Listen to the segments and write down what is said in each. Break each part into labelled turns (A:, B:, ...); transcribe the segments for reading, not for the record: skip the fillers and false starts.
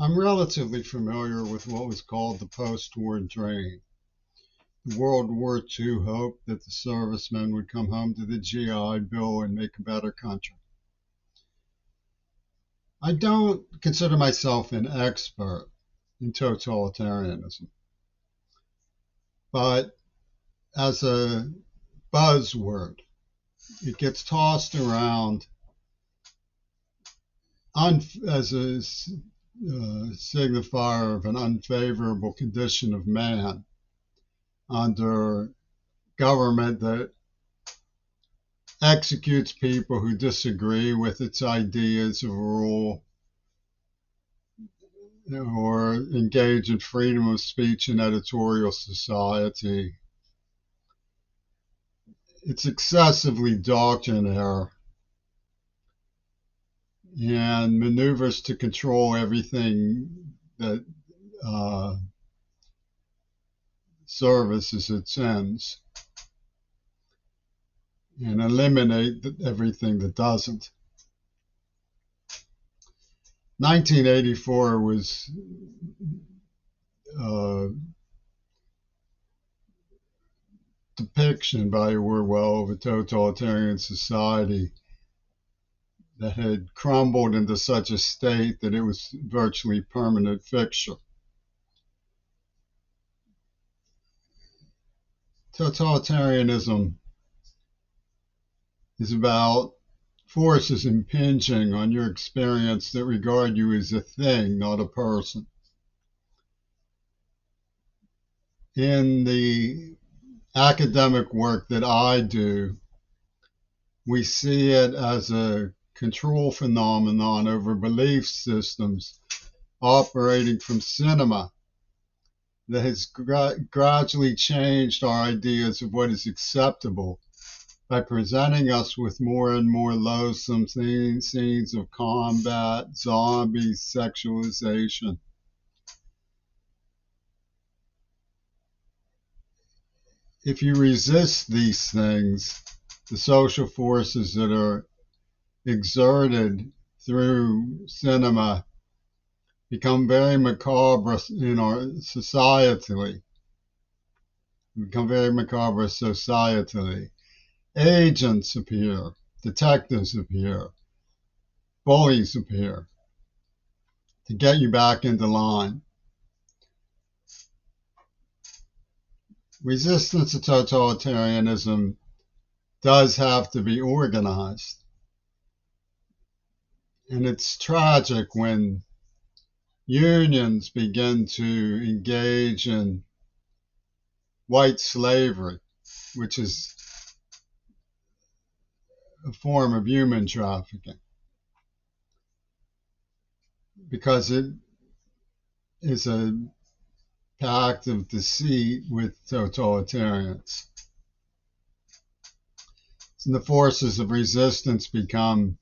A: I'm relatively familiar with what was called the post-war drain. The World War II hope that the servicemen would come home to the GI Bill and make a better country. I don't consider myself an expert in totalitarianism, but as a buzzword, it gets tossed around as a signifier of an unfavorable condition of man under government that executes people who disagree with its ideas of rule or engage in freedom of speech and editorial society. It's excessively doctrinaire and maneuvers to control everything that services its ends and eliminate everything that doesn't. 1984 was depiction by Orwell of a totalitarian society that had crumbled into such a state that it was virtually permanent fixture. Totalitarianism is about forces impinging on your experience that regard you as a thing, not a person. In the academic work that I do, we see it as a control phenomenon over belief systems operating from cinema that has gradually changed our ideas of what is acceptable by presenting us with more and more loathsome scenes of combat, zombies, sexualization. If you resist these things, the social forces that are exerted through cinema become very macabre in our societally. Become very macabre societally. Agents appear, detectives appear, bullies appear to get you back into line. Resistance to totalitarianism does have to be organized. And it's tragic when unions begin to engage in white slavery, which is a form of human trafficking, because it is a pact of deceit with totalitarians. And the forces of resistance become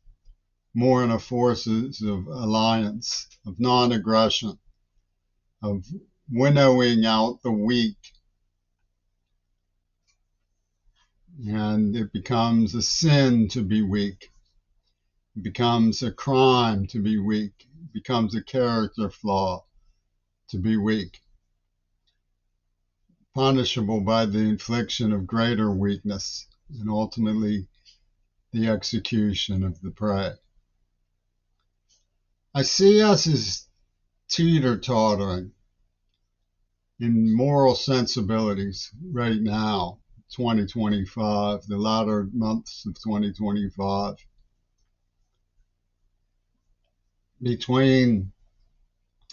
A: more in a forces of alliance, of non-aggression, of winnowing out the weak. And it becomes a sin to be weak. It becomes a crime to be weak. It becomes a character flaw to be weak, punishable by the infliction of greater weakness and ultimately the execution of the prey. I see us as teeter-tottering in moral sensibilities right now, 2025, the latter months of 2025, between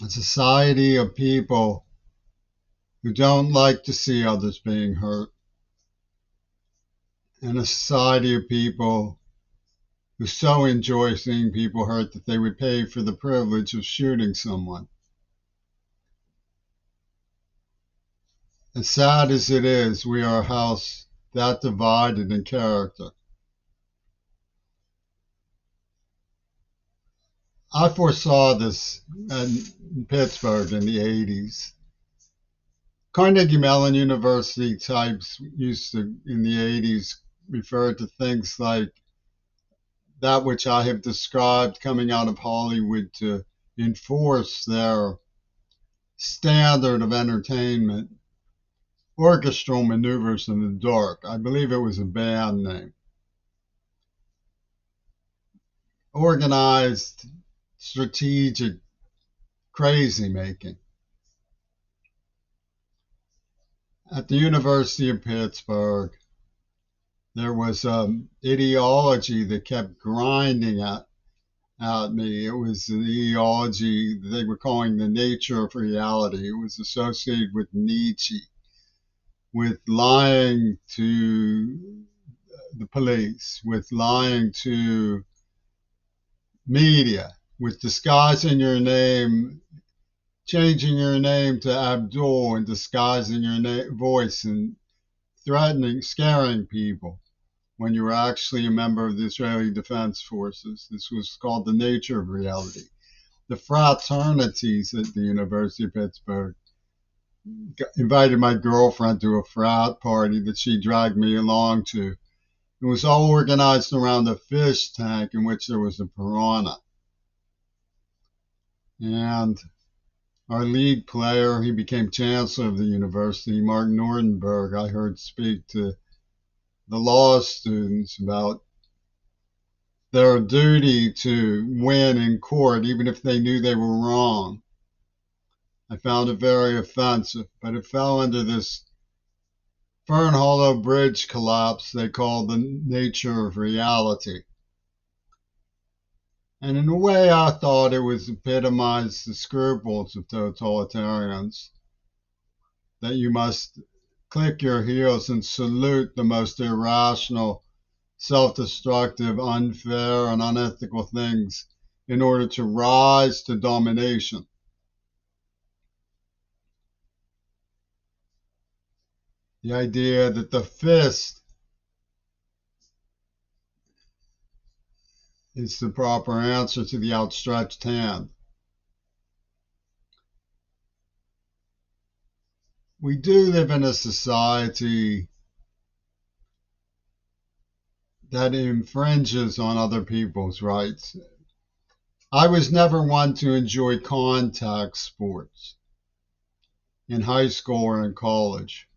A: a society of people who don't like to see others being hurt and a society of people who so enjoy seeing people hurt that they would pay for the privilege of shooting someone. As sad as it is, we are a house that divided in character. I foresaw this in Pittsburgh in the 80s. Carnegie Mellon University types used to, in the 80s, refer to things like that which I have described coming out of Hollywood to enforce their standard of entertainment, orchestral maneuvers in the dark. I believe it was a band name. Organized, strategic crazy making. At the University of Pittsburgh, there was an ideology that kept grinding at me. It was an ideology they were calling the nature of reality. It was associated with Nietzsche, with lying to the police, with lying to media, with disguising your name, changing your name to Abdul and disguising your voice and threatening, scaring people when you were actually a member of the Israeli Defense Forces. This was called the nature of reality. The fraternities at the University of Pittsburgh invited my girlfriend to a frat party that she dragged me along to. It was all organized around a fish tank in which there was a piranha. And our lead player, he became chancellor of the university, Mark Nordenberg, I heard speak to the law students about their duty to win in court, even if they knew they were wrong. I found it very offensive, but it fell under this Fern Hollow Bridge collapse they call the nature of reality. And in a way, I thought it was epitomized the scruples of totalitarians, that you must click your heels and salute the most irrational, self-destructive, unfair, and unethical things in order to rise to domination. The idea that the fist is the proper answer to the outstretched hand. We do live in a society that infringes on other people's rights. I was never one to enjoy contact sports in high school or in college.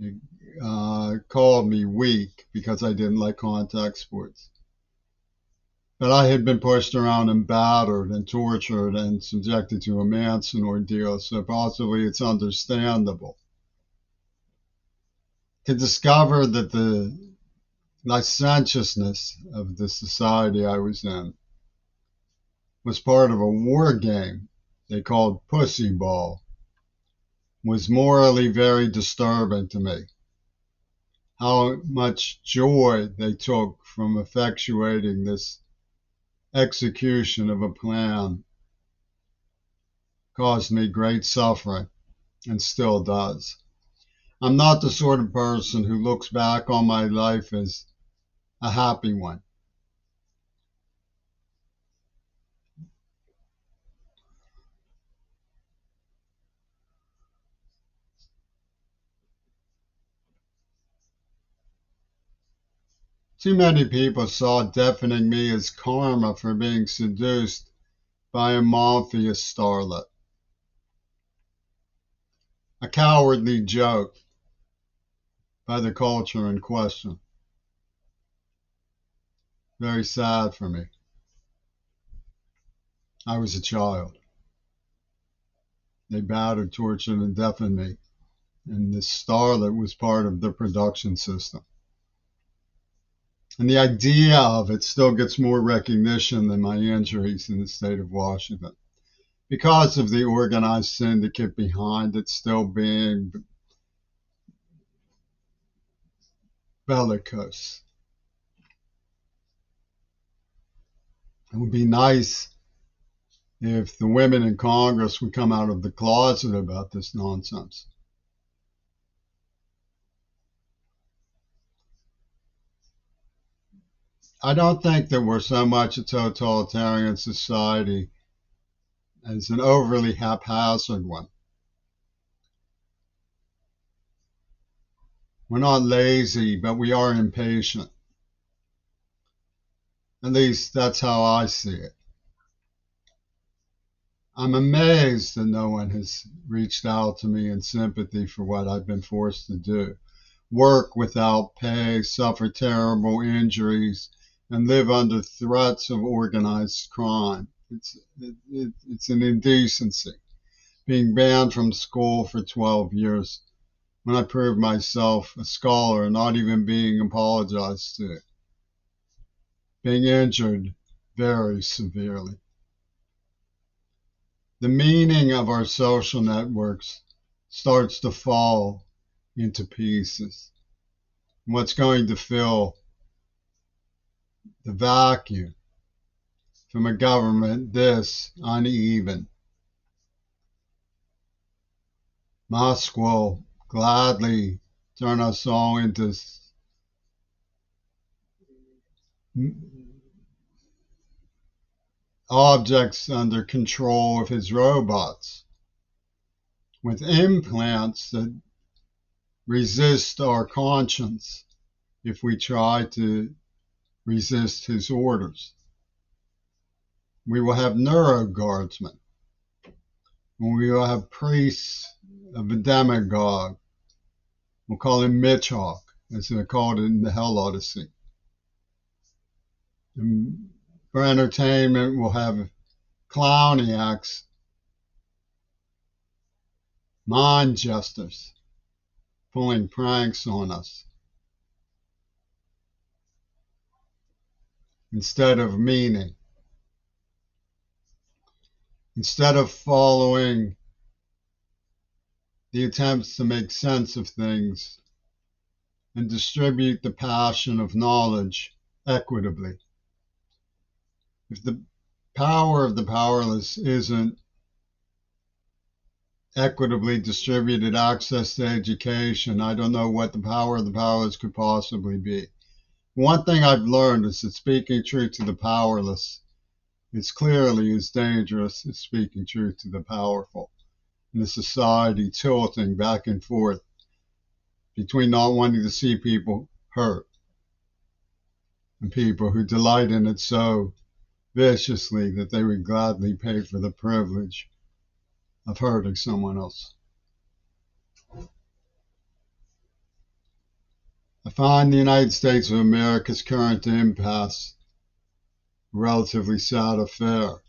A: It called me weak because I didn't like contact sports. But I had been pushed around and battered and tortured and subjected to a Manson ordeal, so possibly it's understandable to discover that the licentiousness of the society I was in was part of a war game they called Pussy Ball was morally very disturbing to me. How much joy they took from effectuating this execution of a plan caused me great suffering and still does. I'm not the sort of person who looks back on my life as a happy one. Too many people saw deafening me as karma for being seduced by a mafia starlet. A cowardly joke by the culture in question. Very sad for me. I was a child. They battered, tortured, and deafened me, and this starlet was part of the production system. And the idea of it still gets more recognition than my injuries in the state of Washington because of the organized syndicate behind it still being bellicose. It would be nice if the women in Congress would come out of the closet about this nonsense. I don't think that we're so much a totalitarian society as an overly haphazard one. We're not lazy, but we are impatient. At least that's how I see it. I'm amazed that no one has reached out to me in sympathy for what I've been forced to do. Work without pay, suffer terrible injuries, and live under threats of organized crime. It's an indecency. Being banned from school for 12 years when I proved myself a scholar, not even being apologized to. Being injured very severely. The meaning of our social networks starts to fall into pieces. What's going to fill the vacuum from a government this uneven? Musk will gladly turn us all into objects under control of his robots with implants that resist our conscience if we try to resist his orders. We will have neuroguardsmen. We will have priests of a demagogue. We'll call him Mitch Hawk, as they called it in the Hell Odyssey. And for entertainment, we'll have clowniacs, mind jesters, pulling pranks on us instead of meaning. Instead of following the attempts to make sense of things and distribute the passion of knowledge equitably. If the power of the powerless isn't equitably distributed access to education, I don't know what the power of the powerless could possibly be. One thing I've learned is that speaking truth to the powerless is clearly as dangerous as speaking truth to the powerful in a society tilting back and forth between not wanting to see people hurt and people who delight in it so viciously that they would gladly pay for the privilege of hurting someone else. I find the United States of America's current impasse a relatively sad affair.